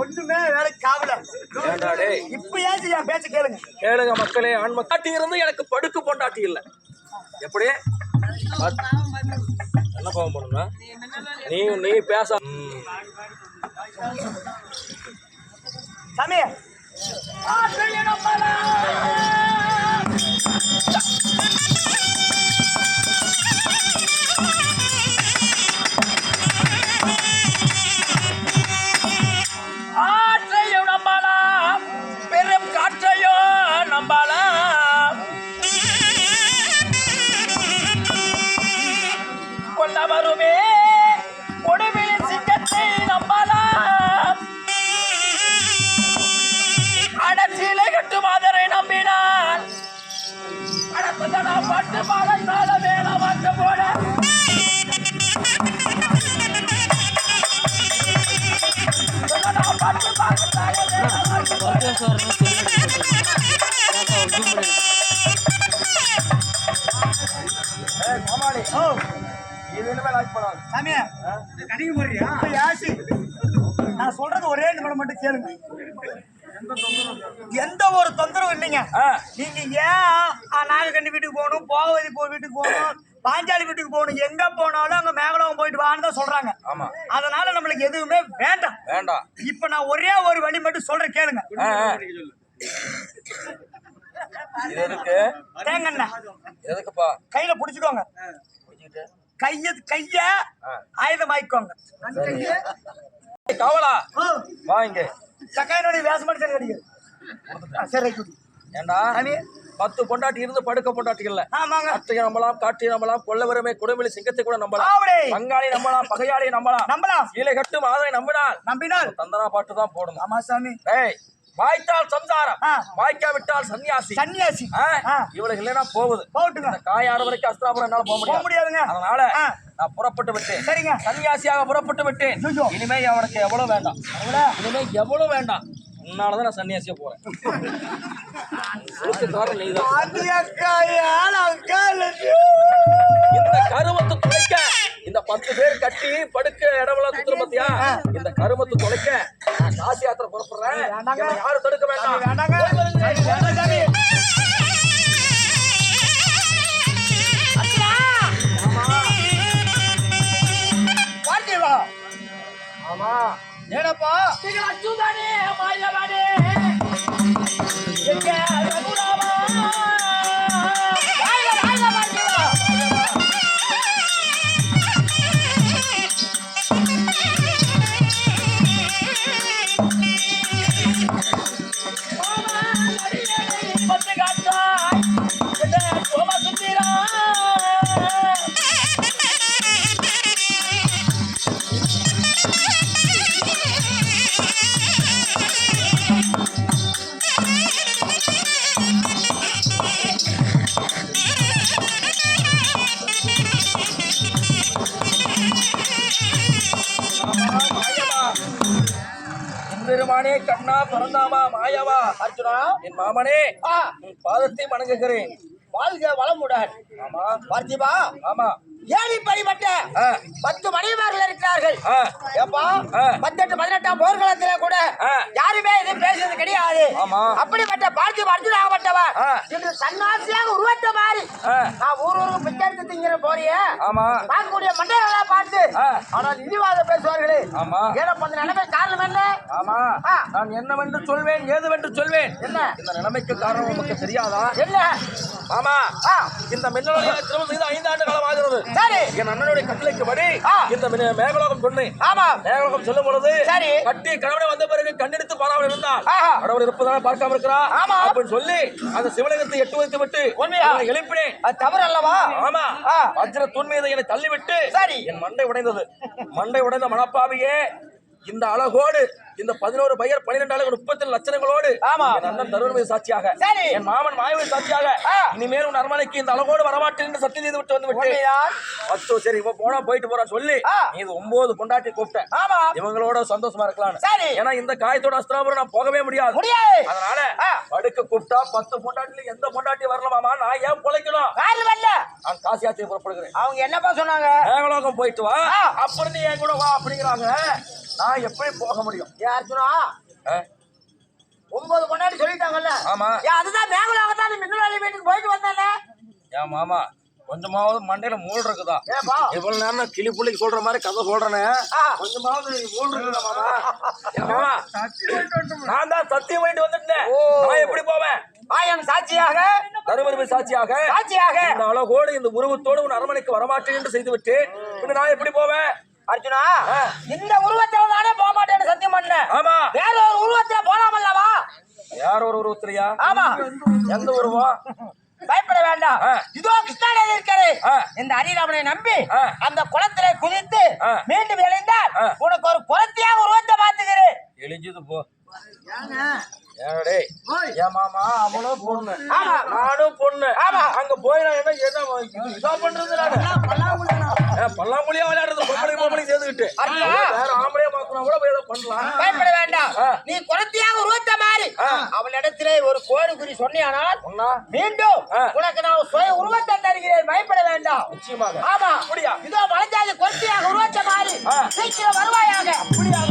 ஒண்ணுமே வேலைக்கு காவல. இப்ப ஏன் என் பேச்ச கேளுங்க. கேளுங்க மக்களே. ஆண்மை காட்டி இருந்து எனக்கு படுக்கு பொண்டாட்டி இல்ல. எப்படி என்ன பாவம் பண்ணுங்க? நீ பேச சாமி ஆற்றையும் நம்பலாம், பெரும் காற்றையோ நம்பலாம், கொல்ல வருமே கொடுவிலி சிங்கத்தை நம்பலாம், அடச்சிலை கட்டு மாதரை நம்பினால் அடப்பதனா பாட்டு பாடத்தால வேலை வாக்க போட நான் சொல்றது ஒரே நிமிடம் மட்டும் கேளுங்க. எந்த ஒரு தொந்தரவும் இல்லைங்க. நீங்க ஏன் நாகக்கண்ணி வீட்டுக்கு போகணும், போகவதி வீட்டுக்கு போகணும், பாஞ்சாலி வீட்டுக்கு போகணும், எங்க போனாலும் அங்க மேகலோகம் போயிட்டு வான்னு தான் சொல்றாங்க. அதனால நம்மளுக்கு எதுவுமே வேண்டாம். இப்ப நான் ஒரே ஒரு வழி மட்டும் சொல்றேன் கேளுங்க. தேங்கண்ணா எதுக்குப்பா? கையில புடிச்சுக்கோங்க. கைய ஆயுதமாய்க்கோங்க. காவலா வாங்க. சக்காயினுடைய வேஷமாடி சரி அடிக்க. சரி ஏண்டா 10 பொண்டாட்டி இருந்து படுக்க பொண்டாட்டி இல்ல. ஆமாங்க. அத்தையை நம்பலாம், காட்டி நம்பலாம், கொல்லவரமே கொடுவிலி சிங்கத்தை கூட நம்பலாம், பங்காளி நம்பலாம், பகையாளி நம்பலாம், கீழே கட்டு மாதரை நம்பினால் தந்தனா பாட்டு தான் போடணும். ஆமா சாமி. வாய்த்தால் சம்சாரம், வாய்க்காவிட்டால் சன்னியாசி. இவளுக்கு இல்லைன்னா போகுது. இந்த காயாறு வரைக்கும் அஸ்திராபுரம் என்னால போக முடியாதுங்க. அதனால நான் புறப்பட்டு விட்டேன். சரிங்க. சன்னியாசியாக புறப்பட்டு விட்டேன். இனிமே அவனுக்கு எவ்வளவு வேண்டாம், இனிமே எவ்வளவு வேண்டாம். உன்னாலதான் நான் சன்னியாசியா போறேன். இந்த கருமத்தை துளைக்க இந்த 10 பேர் கட்டி படுக்க இடமெல்லாம் சுத்துற பத்தியா, இந்த கருமத்தை துளைக்க நான் காசி யாத்திரை புறப்படுறேன். யாரும் தடுக்க வேண்டாம். ஆமா ஏனப்பா அச்சுதானே மாயவானே எங்க ரகுராமா பெருமானே கண்ணா பரந்தாமா மாயவா அர்ஜுனா என் மாமனே பாதத்தை வணங்குகிறேன். வாழ்க வளமுடன். ஆமா பார்த்திபா. ஆமா ஏழி படிப்பட்ட 10 மனைவிமார்கள் இருக்கிறார்கள். ஏப்பா 18 18ஆம் போர்க்களத்திலே கூட யாருமே எதுவும் பேசுறது கிடையாது. அப்படிப்பட்ட பார்த்திப அர்ஜுன் ஆகப்பட்டவன் இன்று சன்னாசியாக உருவத்த மாதிரி நான் ஊருக்கு பிச்சை திங்கிற போறிய பார்க்கக்கூடிய மண்டலங்களா பார்த்து ஆனால் இழிவாக பேசுவார்களே. ஏன்னா அந்த நிலைமை காரணம் என்ன? ஆமா நான் என்னவென்று சொல்வேன், ஏதுவென்று சொல்வேன். என்ன இந்த நிலைமைக்கு காரணம் உங்களுக்கு தெரியாதா? என்ன? ஆமா இந்த மின்னலுடைய திருமணம் செய்து 5 ஆண்டு காலம் ஆகிறது. சரி என் அண்ணனுடைய கட்டளைக்கு படி இந்த மேகலோகம் சொன்னேன். ஆமா மேகலோகம் சொல்லும் பொழுது கட்டி கணவனை வந்த பிறகு கண்ணெடுத்து பாராமல் இருந்தால் கடவுள் இருப்பதாக பார்க்காம இருக்கிறார் அப்படின்னு சொல்லி அந்த சிவலிங்கத்தை எட்டு வைத்து விட்டு எழுப்பினேன். அது தவறு அல்லவா? ஆமா வஜ்ர தூண் மீது என்னை தள்ளிவிட்டு சரி என் மண்டை உடைந்தது. மண்டை உடைந்த மனப்பாவியே இந்த அழகோடு இந்த 11 பையர் 12 அழகு 37 லட்சங்களோடு என் அண்ணன் தருண் மீது சாட்சியாக என் மாமன் மாயவி சாட்சியாக இனிமேல் உன் அரண்மனைக்கு இந்த அழகோடு வரமாட்டேன் என்று சத்தியம் செய்து விட்டு வந்து விட்டு சரி இப்ப போனா போயிட்டு போறான்னு சொல்லி நீ 9 பொண்டாட்டி கூப்பிட்டேன். இவங்களோட சந்தோஷமா இருக்கலாம். ஏன்னா இந்த காயத்தோட அஸ்திராபுரம் நான் போகவே முடியாது. அதனால படுக்க கூப்பிட்டா 10 பொண்டாட்டில எந்த பொண்டாட்டி வரலாமா? நான் ஏன் பொழைக்கணும்? நான் காசி யாத்திரை புறப்படுகிறேன். அவங்க என்னப்பா சொன்னாங்க? மேகலோகம் போயிட்டு வா, அப்புறம் நீ என் கூட வா அப்படிங்கிறாங்க. நான் எப்படி போக முடியும்? ஏன் அர்ஜுனா 9 கொண்டாடி சொல்லிட்டாங்கல்ல? ஆமா. ஏன் அதுதான் மேகலாகத்தான் நீ மின்னலாளி வீட்டுக்கு போயிட்டு வந்தானே? ஏன் மாமா கொஞ்சமாவது மண்டையில மூள் இருக்குதா? ஏப்பா இவ்வளவு நேரம் கிளி புள்ளிக்கு சொல்ற மாதிரி கதை சொல்றேனே, கொஞ்சமாவது மூள் இருக்குதா மாமா? ஏன் மாமா நான் தான் சத்தியம் பண்ணிட்டு வந்துட்டேன். நான் எப்படி போவேன்? ஆயன் சாட்சியாக தருமபுரி சாட்சியாக இந்த அழகோடு இந்த உருவத்தோடு உன் அரண்மனைக்கு வரமாட்டேன் என்று செய்து விட்டு பின்ன நான் எப்படி போவேன்? அர்ஜுனா இந்த உருவத்துல தானே போக மாட்டேன்னு சத்தியம் பண்ண. ஆமா. வேற ஒரு உருவத்துல போலாமல்லவா? யார் ஒரு உருவத்திலையா? ஆமா. எந்த உருவம்? பயப்பட வேண்டாம். இதோ கிருஷ்ணாநதி இருக்கிறது. இந்த ஹரிராமனை நம்பி அந்த குளத்திலே குதித்து மீண்டும் எழுந்தால் உனக்கு ஒரு குளத்தையாக உருவத்தை மாத்துகிறேன். எழிஞ்சது போ. ஏடே ஏன் மாமா அவனும் பொண்ணு நானும் பொண்ணு. அங்க போய் நான் என்ன இதா பண்றது? பல்லாங்குழியா விளையாடுறது பொம்பளை சேர்ந்துக்கிட்டு வேற ஆம்பளையா மாத்தினா கூட ஏதோ பண்ணலாம். பயப்பட வேண்டாம். நீ குளத்தையாக உருவத்தை மாறி அவளிடத்திலே ஒரு கோடி குறி சொன்னியானால் மீண்டும் உனக்கு நான் சுய உருவத்தை தருகிறேன். பயப்பட வேண்டாம். நிச்சயமாக. ஆமா அப்படியா? இதோ மலைஞ்சாதி கொத்தியாக உருவத்தை மாறி சீக்கிரம் வருவாயாக. அப்படியா?